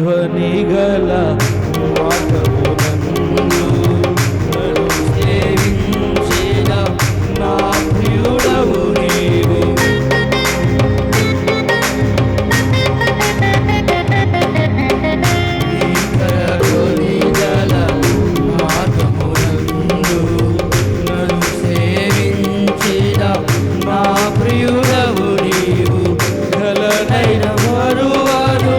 ధ్వని గల మాటమునందు నన్ను సేవించిన నా ప్రియుడవు నీవు. ధ్వని గల మాటమునందు నన్ను సేవించిన నా ప్రియుడవు నీవు. గలనైన మరువను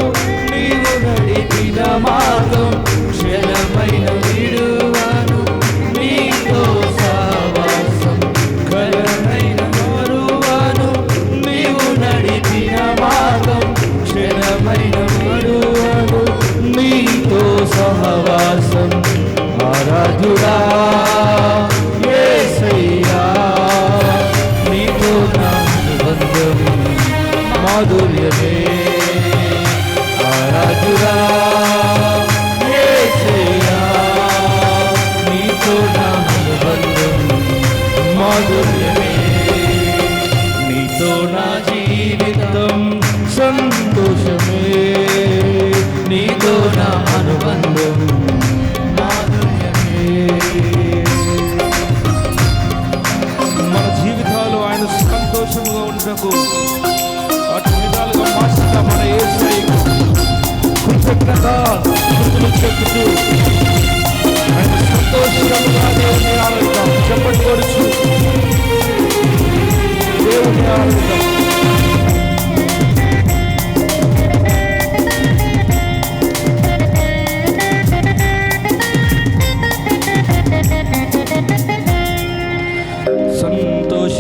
నీవు నడిపిన మార్గం, క్షణమైన విడువను నీతో సహవాసం. గలనైన మరువను నీవు నడిపిన మార్గం, క్షణమైన విడువను నీతో సహవాసం. ఆరాధుడా యేసయ్యా, నీతో నా అనుబంధం మాధుర్యమే. ఆరాధుడా యేసయ్యా, నీతో నా అనుబంధం మాధుర్యమే. నీతో నా జీవితం సంతోషమే, నీతో నా అనుబంధం మాధుర్యమే. మన జీవితాలు ఆయన సంతోషముగా ఉండకు అటు విధాలుగా మార్చుతా మన యేసయ్యకు కృతజ్ఞత చెప్పుతూ ఆయన సంతోషంగా దేవుని ఆరాధిద్దాం. చెప్పండి కొడుచు దేవుని ఆరాధిద్దాం.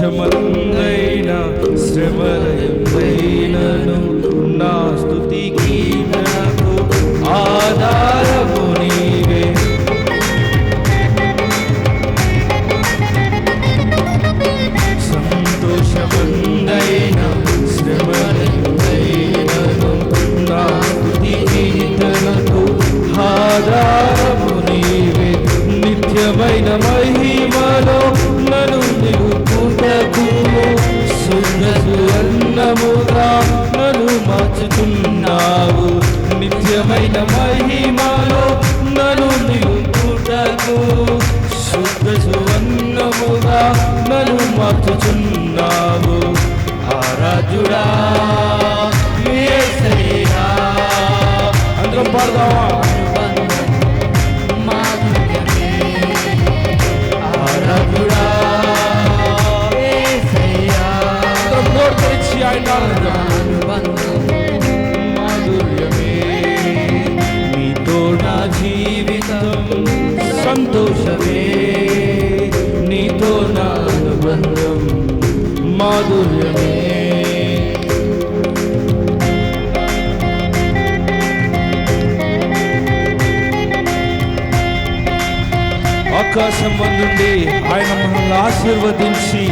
సంతోషమందైన శ్రమలైనను నా స్తుతి కీర్తనకు ఆధారము నీవే. సంతోషమందైన శ్రమలైనను నా స్తుతి కీర్తనకు ఆధారము నీవే. నిత్యమైన మహిమలో నన్ను నిలుపుటకు శుద్ధ సువర్ణముగా నన్ను మార్చుతున్నావు. నిత్యమైన మహిమలో నన్ను నిలుపుటకు శుద్ధ సువర్ణముగా నన్ను మార్చుతున్నావు. ఆరాధ్యుడా యేసయ్యా, అందరం పాడదామా? ఆరాధ్యుడా యేసయ్యా, అందరం నోరు తెరిచి ఆయన మాధుర్యమే. నీతో నా జీవితం సంతోషమే, నీతో నా అనుబంధం మాధుర్యమే. ఆకాశం నుండి ఆయన మనల్ని ఆశీర్వదించి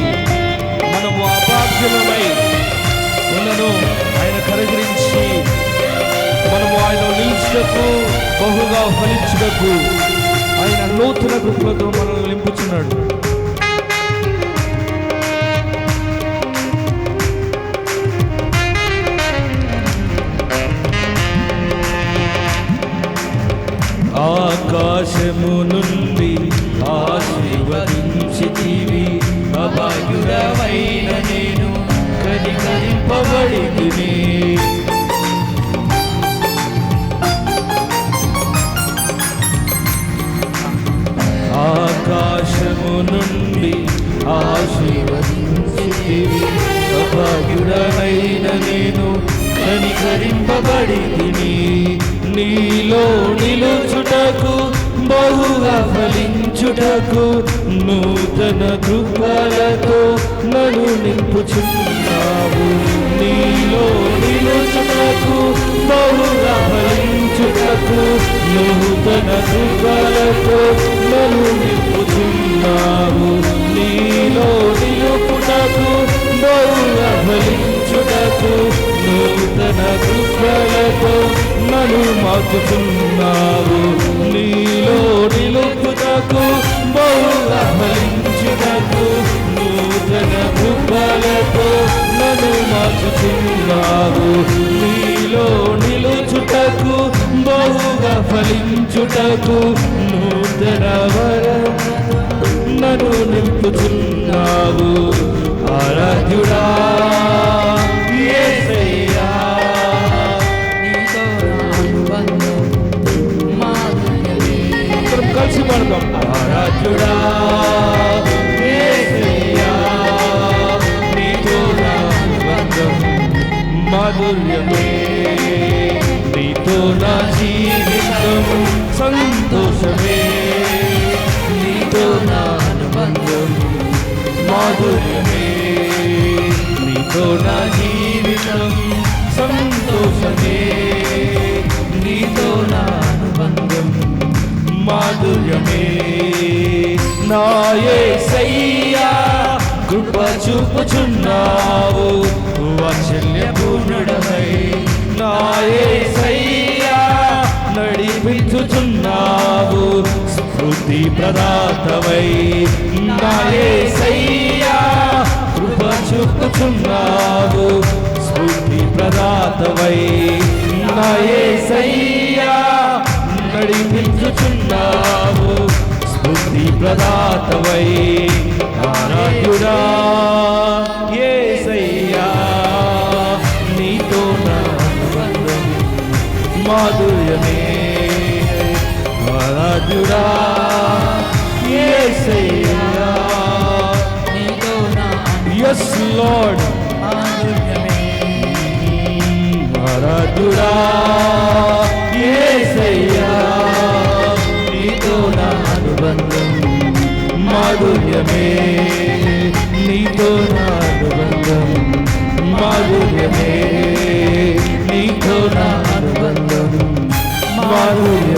మనము అభాగ్యులమై ఉన్నను ఆయన కరగిరించి మనము ఆయన నిలుచుటకు బహుగా ఫలించుటకు ఆయన నూతన కృపతో మనల్ని నింపుచున్నాడు. ఆకాశము నుండి ఆశీర్వదించితివి, అభాగ్యుడవైన నేను కనికరింపబడితిని. ఆకాశము నుండి ఆశీర్వదించితివి, అభాగ్యుడవైన నేను కనికరింపబడితిని. నీలో నిలుచుటకు బహుగా ఫలించుటకు నూతన కృపలతో నన్ను నింపుచున్నావు. నీలో నిలుచుటకు బహుగా ఫలించుటకు నూతన కృపలతో నన్ను నింపుచున్నావు. నీలో నిలుపుటకు బహుగా ఫలించుటకు నూతన కృపలతో నన్ను మార్చుచున్నావు. నీలో నిలుపుటకు బహుగా ఫలించుటకు నూతన కృపలతో నన్ను మార్చుచున్నావు. నీలో నిలుచుటకు ఆరాధించుటకు నూతన వరముతో నన్ను నింపుచున్నావు. ఆరాధ్యుడా యేసయ్యా, నీతో అనుబంధం మాధుర్యమే. మనం కలిసి పాడదాం. ఆరాధ్యుడా యేసయ్యా, నీతో నా అనుబంధం మాధుర్యమే. నీతో నా జీవితం సంతోషమే. నీతో నా అనుబంధం మాధుర్యమే. నీతో నా జీవితం సంతోషమే. నీతో నా అనుబంధం మాధుర్యమే. నా యేసయ్యా కృప చూపుచున్నావు వాత్సల్యపూర్ణుడవై. నా యేసయ్యా నడిపించుచున్నావు స్ఫూర్తి ప్రదాతవై. నా యేసయ్యా కృప చూపుచున్నావు స్ఫూర్తి ప్రదాతవై. నా యేసయ్యా నడిపించుచున్నావు స్ఫూర్తి ప్రదాతవై. ఆరాధ్యుడా యేసయ్యా, నీతో నా అనుబంధం మాధుర్యమే. ఆరాధ్యుడా యేసయ్యా, నీతో నా yes Lord, మాధుర్యమే. ఆరాధ్యుడా యేసయ్యా, నీతో నా అనుబంధం మాధుర్యమే. నీతో నా అనుబంధం మాధుర్యమే. నీతో నా అనుబంధం మాధుర్యమే.